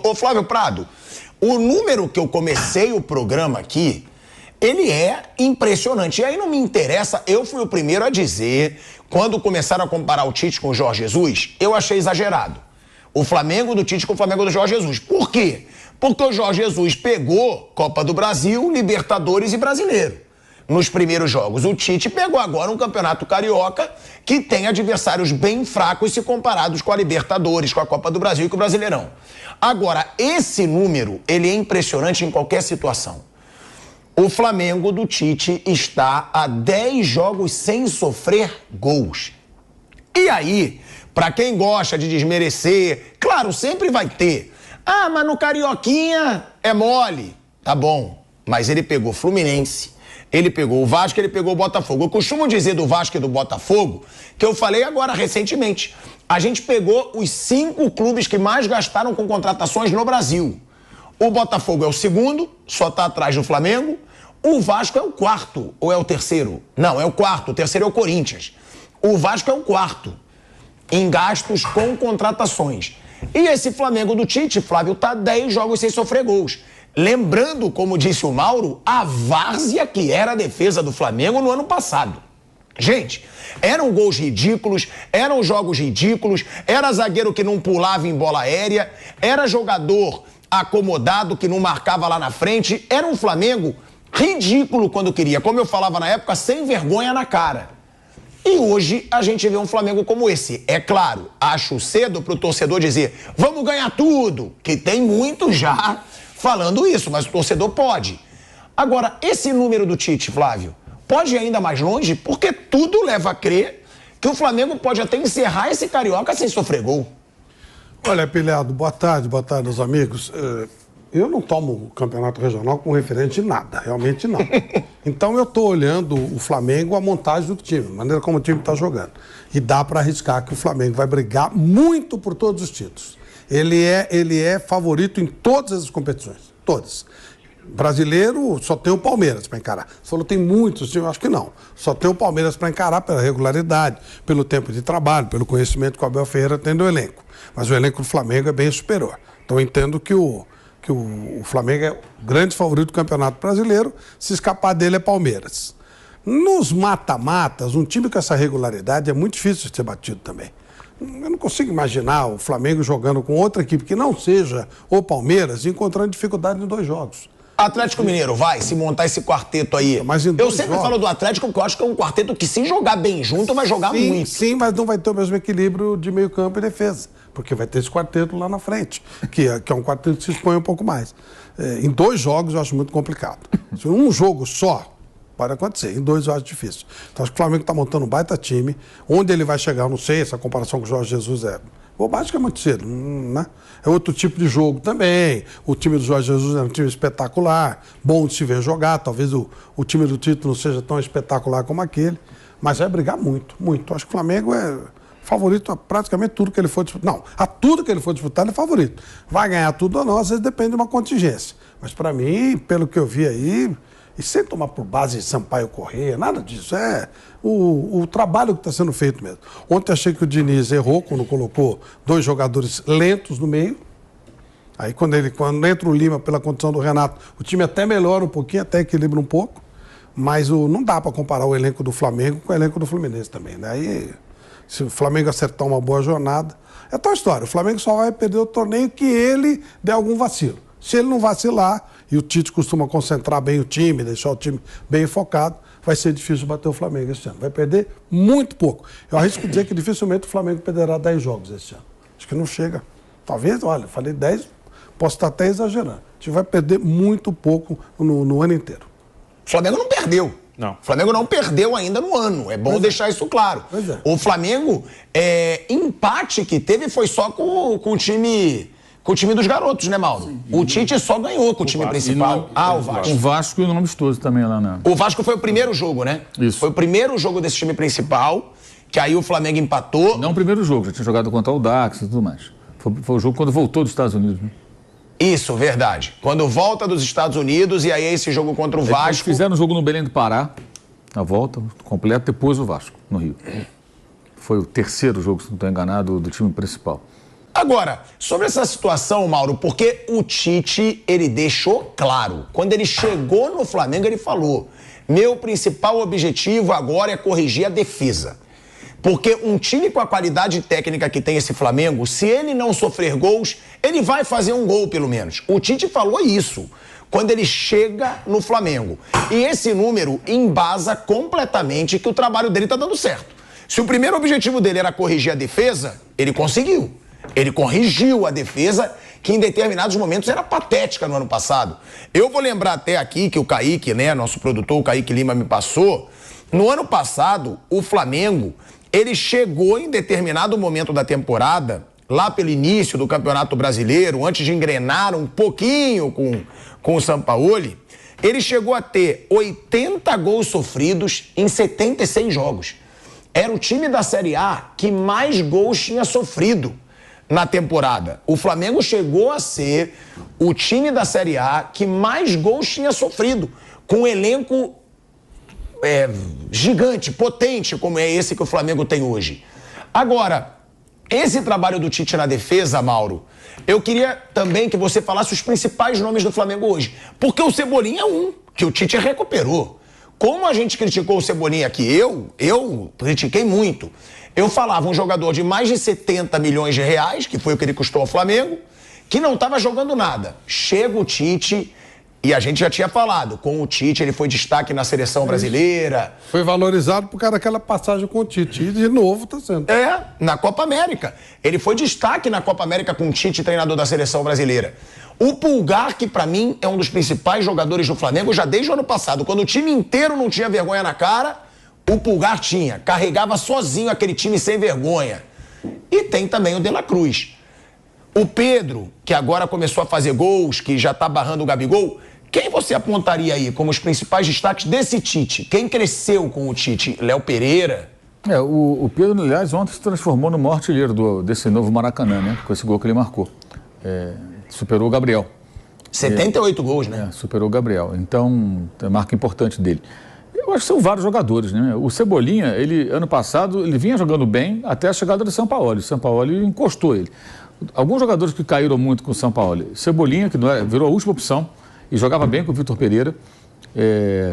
Ô Flávio Prado, o número que eu comecei o programa aqui, ele é impressionante. E aí não me interessa, eu fui o primeiro a dizer, quando começaram a comparar o Tite com o Jorge Jesus, eu achei exagerado. O Flamengo do Tite com o Flamengo do Jorge Jesus. Por quê? Porque o Jorge Jesus pegou Copa do Brasil, Libertadores e Brasileiro nos primeiros jogos. O Tite pegou agora um campeonato carioca que tem adversários bem fracos se comparados com a Libertadores, com a Copa do Brasil e com o Brasileirão. Agora, esse número, ele é impressionante em qualquer situação. O Flamengo do Tite está a 10 jogos sem sofrer gols. E aí, pra quem gosta de desmerecer, claro, sempre vai ter. Ah, mas no Carioquinha é mole. Tá bom, mas ele pegou Fluminense, ele pegou o Vasco, ele pegou o Botafogo. Eu costumo dizer do Vasco e do Botafogo, que eu falei agora recentemente. A gente pegou os 5 clubes que mais gastaram com contratações no Brasil. O Botafogo é o segundo, só tá atrás do Flamengo. O Vasco é o quarto, ou é o terceiro? Não, é o quarto, o terceiro é o Corinthians. O Vasco é o quarto em gastos com contratações. E esse Flamengo do Tite, Flávio, tá 10 jogos sem sofrer gols. Lembrando, como disse o Mauro, a várzea que era a defesa do Flamengo no ano passado. Gente, eram gols ridículos, eram jogos ridículos, era zagueiro que não pulava em bola aérea, era jogador acomodado que não marcava lá na frente, era um Flamengo ridículo quando queria, como eu falava na época, sem vergonha na cara. E hoje a gente vê um Flamengo como esse. É claro, acho cedo pro torcedor dizer, vamos ganhar tudo, que tem muito já falando isso, mas o torcedor pode. Agora, esse número do Tite, Flávio, pode ir ainda mais longe, porque tudo leva a crer que o Flamengo pode até encerrar esse Carioca sem sofrer gol. Olha, Pilhado, boa tarde aos amigos. Eu não tomo o campeonato regional com referente em nada, realmente nada. Então eu estou olhando o Flamengo, a montagem do time, a maneira como o time está jogando. E dá para arriscar que o Flamengo vai brigar muito por todos os títulos. Ele é favorito em todas as competições, todas. Brasileiro só tem o Palmeiras para encarar. Você falou tem muitos, eu acho que não. Só tem o Palmeiras para encarar pela regularidade, pelo tempo de trabalho, pelo conhecimento que o Abel Ferreira tem do elenco. Mas o elenco do Flamengo é bem superior. Então eu entendo que o Flamengo é o grande favorito do Campeonato Brasileiro, se escapar dele é Palmeiras. Nos mata-matas, um time com essa regularidade é muito difícil de ser batido também. Eu não consigo imaginar o Flamengo jogando com outra equipe que não seja o Palmeiras e encontrando dificuldade em 2 jogos. Atlético Mineiro, vai se montar esse quarteto aí. Mas eu sempre falo do Atlético porque eu acho que é um quarteto que, se jogar bem junto, vai jogar muito. Sim, mas não vai ter o mesmo equilíbrio de meio campo e defesa. Porque vai ter esse quarteto lá na frente, que é um quarteto que se expõe um pouco mais. Em 2 jogos eu acho muito complicado. Se um jogo só, pode acontecer. Em 2 eu acho difícil. Então acho que o Flamengo está montando um baita time. Onde ele vai chegar, eu não sei, essa comparação com o Jorge Jesus é bobagem, que é muito cedo, né? É outro tipo de jogo também. O time do Jorge Jesus é um time espetacular, bom de se ver jogar. Talvez o time do Tite não seja tão espetacular como aquele, mas vai brigar muito, muito. Acho que o Flamengo é favorito a praticamente tudo que ele for disputar. Não, a tudo que ele for disputar ele é favorito. Vai ganhar tudo ou não, às vezes depende de uma contingência. Mas para mim, pelo que eu vi aí, e sem tomar por base Sampaio Corrêa, nada disso. É o trabalho que está sendo feito mesmo. Ontem achei que o Diniz errou quando colocou 2 jogadores lentos no meio. Aí quando entra o Lima pela condição do Renato, o time até melhora um pouquinho, até equilibra um pouco. Mas não dá para comparar o elenco do Flamengo com o elenco do Fluminense também. Né? Aí, se o Flamengo acertar uma boa jornada, é tal história. O Flamengo só vai perder o torneio que ele der algum vacilo. Se ele não vacilar, e o Tite costuma concentrar bem o time, deixar o time bem focado, vai ser difícil bater o Flamengo esse ano. Vai perder muito pouco. Eu arrisco dizer que dificilmente o Flamengo perderá 10 jogos esse ano. Acho que não chega. Talvez, olha, falei 10, posso estar até exagerando. A gente vai perder muito pouco no ano inteiro. O Flamengo não perdeu. Não. O Flamengo não perdeu ainda no ano. É bom deixar isso claro. O Flamengo, empate que teve foi só com o time dos garotos, né, Mauro? Sim. O Tite só ganhou com o time principal. O Vasco. O Vasco e o nome amistoso também lá, né? O Vasco foi o primeiro jogo, né? Isso. Foi o primeiro jogo desse time principal, que aí o Flamengo empatou. Não o primeiro jogo, já tinha jogado contra o Dax e tudo mais. Foi o jogo quando voltou dos Estados Unidos, né? Isso, verdade. Quando volta dos Estados Unidos, e aí esse jogo contra o Vasco. Eles fizeram o jogo no Belém do Pará, a volta completa, depois o Vasco, no Rio. Foi o terceiro jogo, se não estou enganado, do time principal. Agora, sobre essa situação, Mauro, porque o Tite, ele deixou claro, quando ele chegou no Flamengo, ele falou, meu principal objetivo agora é corrigir a defesa. Porque um time com a qualidade técnica que tem esse Flamengo, se ele não sofrer gols, ele vai fazer um gol pelo menos. O Tite falou isso quando ele chega no Flamengo. E esse número embasa completamente que o trabalho dele está dando certo. Se o primeiro objetivo dele era corrigir a defesa, ele conseguiu. Ele corrigiu a defesa, que em determinados momentos era patética no ano passado. Eu vou lembrar até aqui que o Kaique, né, nosso produtor, o Kaique Lima, me passou. No ano passado, o Flamengo, ele chegou em determinado momento da temporada, lá pelo início do Campeonato Brasileiro, antes de engrenar um pouquinho com o Sampaoli, ele chegou a ter 80 gols sofridos em 76 jogos. Era o time da Série A que mais gols tinha sofrido na temporada. O Flamengo chegou a ser o time da Série A que mais gols tinha sofrido, com um elenco gigante, potente, como é esse que o Flamengo tem hoje. Agora, esse trabalho do Tite na defesa, Mauro, eu queria também que você falasse os principais nomes do Flamengo hoje. Porque o Cebolinha é um, que o Tite recuperou. Como a gente criticou o Cebolinha aqui, eu critiquei muito. Eu falava um jogador de mais de 70 milhões de reais, que foi o que ele custou ao Flamengo, que não estava jogando nada. Chega o Tite, e a gente já tinha falado, com o Tite ele foi destaque na seleção brasileira. Foi valorizado por causa daquela passagem com o Tite, e de novo está sendo. Na Copa América. Ele foi destaque na Copa América com o Tite, treinador da seleção brasileira. O Pulgar, que pra mim é um dos principais jogadores do Flamengo, já desde o ano passado, quando o time inteiro não tinha vergonha na cara, o Pulgar tinha, carregava sozinho aquele time sem vergonha. E tem também o De La Cruz. O Pedro, que agora começou a fazer gols, que já tá barrando o Gabigol, quem você apontaria aí como os principais destaques desse Tite? Quem cresceu com o Tite? Léo Pereira? O Pedro, aliás, ontem se transformou no maior artilheiro desse novo Maracanã, né? Com esse gol que ele marcou. Superou o Gabriel. 78 gols, né? Superou o Gabriel. Então, é marca importante dele. Eu acho que são vários jogadores, né? O Cebolinha, ano passado, ele vinha jogando bem até a chegada do Sampaoli. O Sampaoli encostou ele. Alguns jogadores que caíram muito com o Sampaoli. Cebolinha, que virou a última opção e jogava bem com o Vitor Pereira.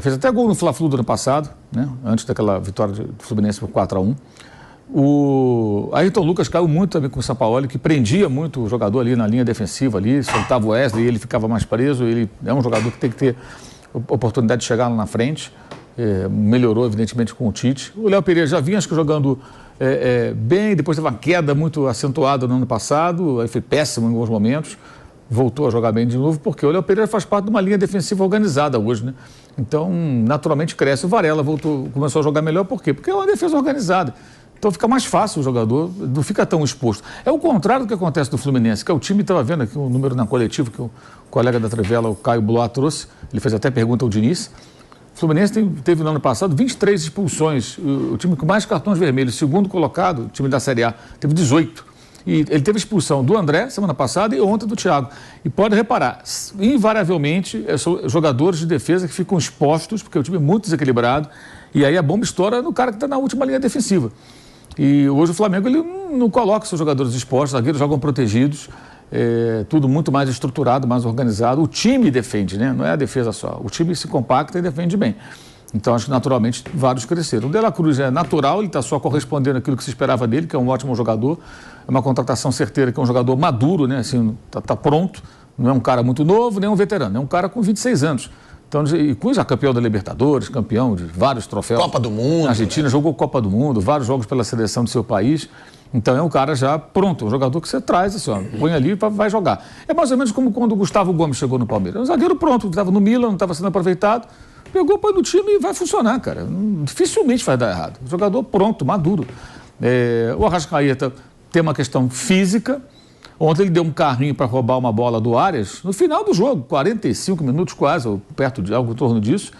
Fez até gol no Fla-Flu do ano passado, né? Antes daquela vitória do Fluminense por 4-1. O Ayrton Lucas caiu muito também com o Sampaoli, que prendia muito o jogador ali na linha defensiva, ali, soltava o Wesley e ele ficava mais preso. Ele é um jogador que tem que ter oportunidade de chegar lá na frente. Melhorou, evidentemente, com o Tite. O Léo Pereira já vinha, acho que jogando bem, depois teve uma queda muito acentuada no ano passado, aí foi péssimo em alguns momentos, voltou a jogar bem de novo, porque o Léo Pereira faz parte de uma linha defensiva organizada hoje, né? Então, naturalmente cresce. O Varela começou a jogar melhor, por quê? Porque é uma defesa organizada. Então fica mais fácil o jogador, não fica tão exposto. É o contrário do que acontece no Fluminense, que é o time, estava vendo aqui um número na coletiva que o colega da Trivela, o Caio Blois, trouxe, ele fez até pergunta ao Diniz. O Fluminense teve no ano passado 23 expulsões, o time com mais cartões vermelhos, segundo colocado, o time da Série A, teve 18. E ele teve expulsão do André, semana passada, e ontem do Thiago. E pode reparar, invariavelmente, são jogadores de defesa que ficam expostos, porque o time é muito desequilibrado, e aí a bomba estoura no cara que está na última linha defensiva. E hoje o Flamengo ele não coloca seus jogadores expostos, os zagueiros jogam protegidos, tudo muito mais estruturado, mais organizado. O time defende, né? Não é a defesa só. O time se compacta e defende bem. Então, acho que naturalmente vários cresceram. O De La Cruz é natural, ele está só correspondendo àquilo que se esperava dele, que é um ótimo jogador. É uma contratação certeira, que é um jogador maduro, né? Assim, tá pronto. Não é um cara muito novo, nem um veterano. É um cara com 26 anos. Então, e já campeão da Libertadores, campeão de vários troféus. Copa do Mundo. Na Argentina, né? Jogou Copa do Mundo, vários jogos pela seleção do seu país. Então, é um cara já pronto, um jogador que você traz, assim, ó, põe ali e vai jogar. É mais ou menos como quando o Gustavo Gomes chegou no Palmeiras. Um zagueiro pronto, que estava no Milan, não estava sendo aproveitado. Pegou, põe no time e vai funcionar, cara. Dificilmente vai dar errado. Jogador pronto, maduro. O Arrascaeta tem uma questão física. Ontem ele deu um carrinho para roubar uma bola do Arias. No final do jogo, 45 minutos quase, ou perto de algo em torno disso.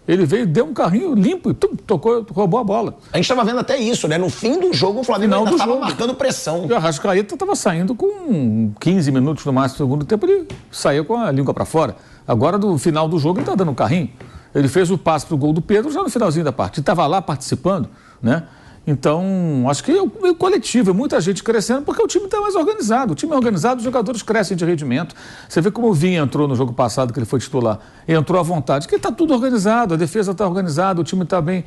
Ele veio, deu um carrinho limpo e tocou, roubou a bola. A gente estava vendo até isso, né? No fim do jogo, o Flamengo ainda estava marcando pressão. E o Arrascaeta estava saindo com 15 minutos no máximo do segundo tempo, ele saiu com a língua para fora. Agora, no final do jogo, ele está dando um carrinho. Ele fez o passe para o gol do Pedro já no finalzinho da partida. Estava lá participando, né? Então, acho que é o coletivo, é muita gente crescendo, porque o time está mais organizado. O time é organizado, os jogadores crescem de rendimento. Você vê como o Vinha entrou no jogo passado, que ele foi titular, entrou à vontade, porque está tudo organizado, a defesa está organizada, o time está bem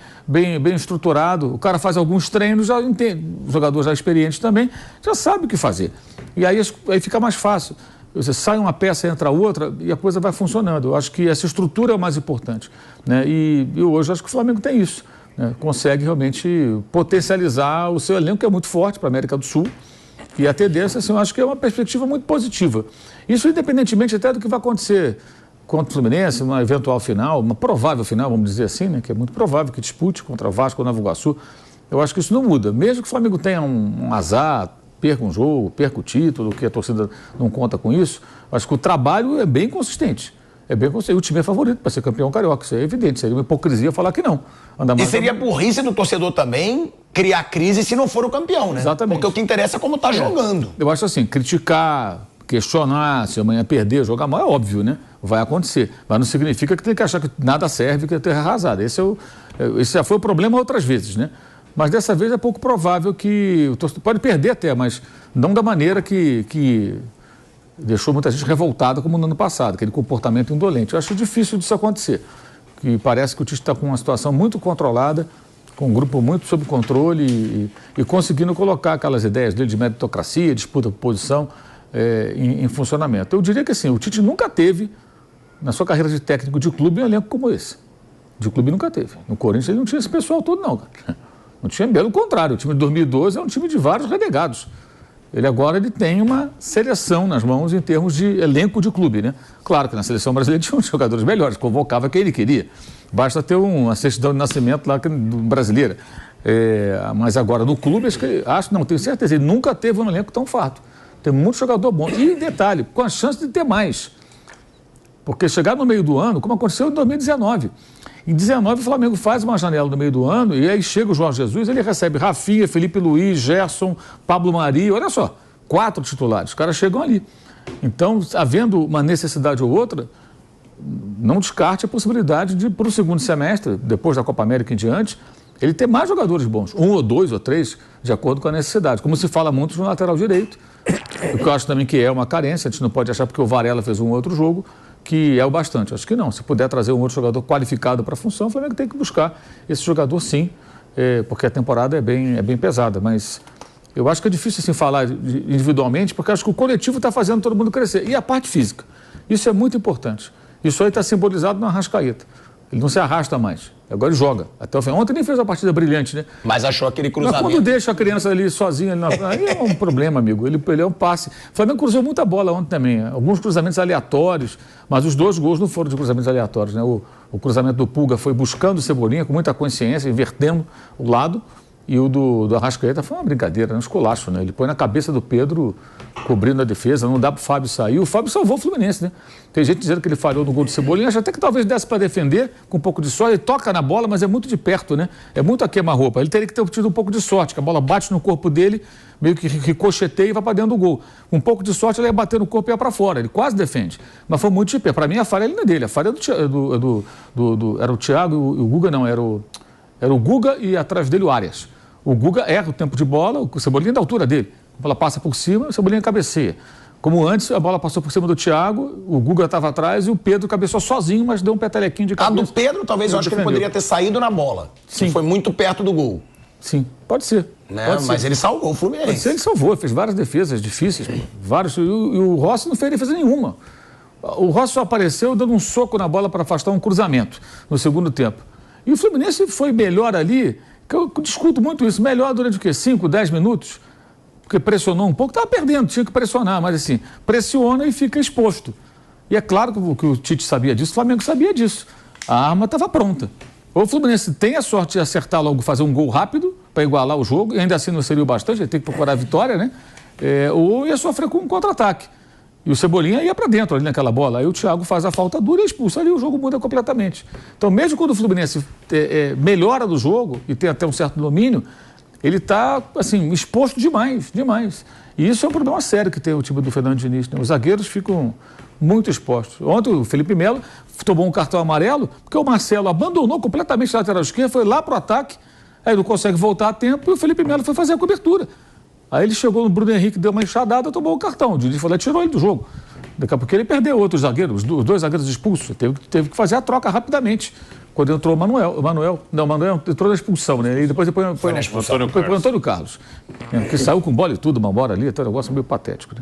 estruturado, o cara faz alguns treinos, já entende, o jogador já experiente também, já sabe o que fazer. E aí fica mais fácil. Você sai uma peça, entra outra e a coisa vai funcionando. Eu acho que essa estrutura é o mais importante, né? E hoje acho que o Flamengo tem isso. Consegue realmente potencializar o seu elenco, que é muito forte para a América do Sul, e a tendência, assim, eu acho que é uma perspectiva muito positiva. Isso independentemente até do que vai acontecer contra o Fluminense, uma eventual final, uma provável final, vamos dizer assim, né, que é muito provável que dispute contra o Vasco ou Nova Iguaçu. Eu acho que isso não muda. Mesmo que o Flamengo tenha um azar, perca um jogo, perca o título, que a torcida não conta com isso, acho que o trabalho é bem consistente. É bem consistente. O time é favorito para ser campeão carioca, isso é evidente. Seria uma hipocrisia falar que não. E seria burrice do torcedor também criar crise se não for o campeão, né? Exatamente. Porque o que interessa é como está jogando. Eu acho assim, criticar, questionar, se amanhã perder, jogar mal, é óbvio, né? Vai acontecer. Mas não significa que tem que achar que nada serve, que é terra arrasada. Esse já foi o problema outras vezes, né? Mas dessa vez é pouco provável que o torcedor pode perder até, mas não da maneira que deixou muita gente revoltada como no ano passado, aquele comportamento indolente. Eu acho difícil disso acontecer, que parece que o Tite está com uma situação muito controlada, com um grupo muito sob controle e conseguindo colocar aquelas ideias dele de meritocracia, disputa por posição em funcionamento. Eu diria que assim, o Tite nunca teve, na sua carreira de técnico de clube, um elenco como esse. De clube nunca teve. No Corinthians ele não tinha esse pessoal todo, não. Não tinha, pelo contrário, o time de 2012 é um time de vários renegados. Ele tem uma seleção nas mãos em termos de elenco de clube, né? Claro que na seleção brasileira tinha uns jogadores melhores, convocava quem ele queria. Basta ter uma certidão de nascimento lá brasileira. Mas agora no clube, tenho certeza, ele nunca teve um elenco tão farto. Tem muito jogador bom. E detalhe, com a chance de ter mais. Porque chegar no meio do ano, como aconteceu em 2019. Em 2019 o Flamengo faz uma janela no meio do ano e aí chega o Jorge Jesus, ele recebe Rafinha, Felipe Luiz, Gerson, Pablo Mari, olha só, 4 titulares, os caras chegam ali. Então, havendo uma necessidade ou outra, não descarte a possibilidade de, para o segundo semestre, depois da Copa América em diante, ele ter mais jogadores bons, 1 ou 2 ou 3, de acordo com a necessidade, como se fala muito no lateral direito, o que eu acho também que é uma carência, a gente não pode achar porque o Varela fez um outro jogo, que é o bastante. Acho que não. Se puder trazer um outro jogador qualificado para a função, o Flamengo tem que buscar esse jogador sim, porque a temporada é bem pesada. Mas eu acho que é difícil assim, falar individualmente, porque acho que o coletivo está fazendo todo mundo crescer. E a parte física. Isso é muito importante. Isso aí está simbolizado no Arrascaeta. Ele não se arrasta mais. Agora ele joga. Até o final. Ontem nem fez uma partida brilhante, né? Mas achou aquele cruzamento. Mas quando deixa a criança ali sozinha, aí é um problema, amigo. Ele é um passe. O Flamengo cruzou muita bola ontem também. Alguns cruzamentos aleatórios, mas os 2 gols não foram de cruzamentos aleatórios, né? O cruzamento do Pulga foi buscando o Cebolinha com muita consciência, invertendo o lado. E o do Arrascaeta foi uma brincadeira, um esculacho, né? Ele põe na cabeça do Pedro, cobrindo a defesa, não dá para o Fábio sair. O Fábio salvou o Fluminense, né? Tem gente dizendo que ele falhou no gol do Cebolinha, acho até que talvez desse para defender, com um pouco de sorte. Ele toca na bola, mas é muito de perto, né? É muito a queima-roupa. Ele teria que ter tido um pouco de sorte, que a bola bate no corpo dele, meio que ricocheteia e vai para dentro do gol. Com um pouco de sorte, ele ia bater no corpo e ia para fora. Ele quase defende. Mas foi muito de perto. Para mim, a falha não é dele. A falha era o Thiago e o Guga, não. Era o Guga e atrás dele o Arias. O Guga erra o tempo de bola, o Cebolinha é da altura dele. A bola passa por cima, o Cebolinha cabeceia. Como antes, a bola passou por cima do Thiago, o Guga estava atrás e o Pedro cabeceou sozinho, mas deu um petelequinho de cabeça. A do Pedro, talvez, eu acho que ele poderia ter saído na bola. Sim. Foi muito perto do gol. Sim, pode ser. Né? Pode mas ser. Ele salvou o Fluminense. Pode ser, ele salvou, fez várias defesas difíceis, vários, e o Rossi não fez defesa nenhuma. O Rossi só apareceu dando um soco na bola para afastar um cruzamento no segundo tempo. E o Fluminense foi melhor ali, que eu discuto muito isso, melhor durante o quê? 5, 10 minutos? Porque pressionou um pouco, estava perdendo, tinha que pressionar, mas assim, pressiona e fica exposto. E é claro que o Tite sabia disso, o Flamengo sabia disso. A arma estava pronta. Ou o Fluminense tem a sorte de acertar logo, fazer um gol rápido para igualar o jogo, e ainda assim não seria o bastante, ele tem que procurar a vitória, né? Ou ia sofrer com um contra-ataque. E o Cebolinha ia para dentro ali naquela bola. Aí o Thiago faz a falta dura e expulsa ali, o jogo muda completamente. Então, mesmo quando o Fluminense melhora do jogo e tem até um certo domínio, ele está, assim, exposto demais. E isso é um problema sério que tem o time do Fernando Diniz, né? Os zagueiros ficam muito expostos. Ontem o Felipe Melo tomou um cartão amarelo porque o Marcelo abandonou completamente a lateral esquerda, foi lá para o ataque, Aí não consegue voltar a tempo e o Felipe Melo foi fazer a cobertura. Aí ele chegou no Bruno Henrique, deu uma enxadada, tomou o cartão. O juiz falou, tirou ele do jogo. Daqui a pouco ele perdeu outros zagueiros, os dois zagueiros expulsos. Teve que fazer a troca rapidamente. Quando entrou o Manuel entrou na expulsão, né? E depois põe o Antônio Carlos. Que saiu com bola e tudo, uma bola ali, até um negócio meio patético, né?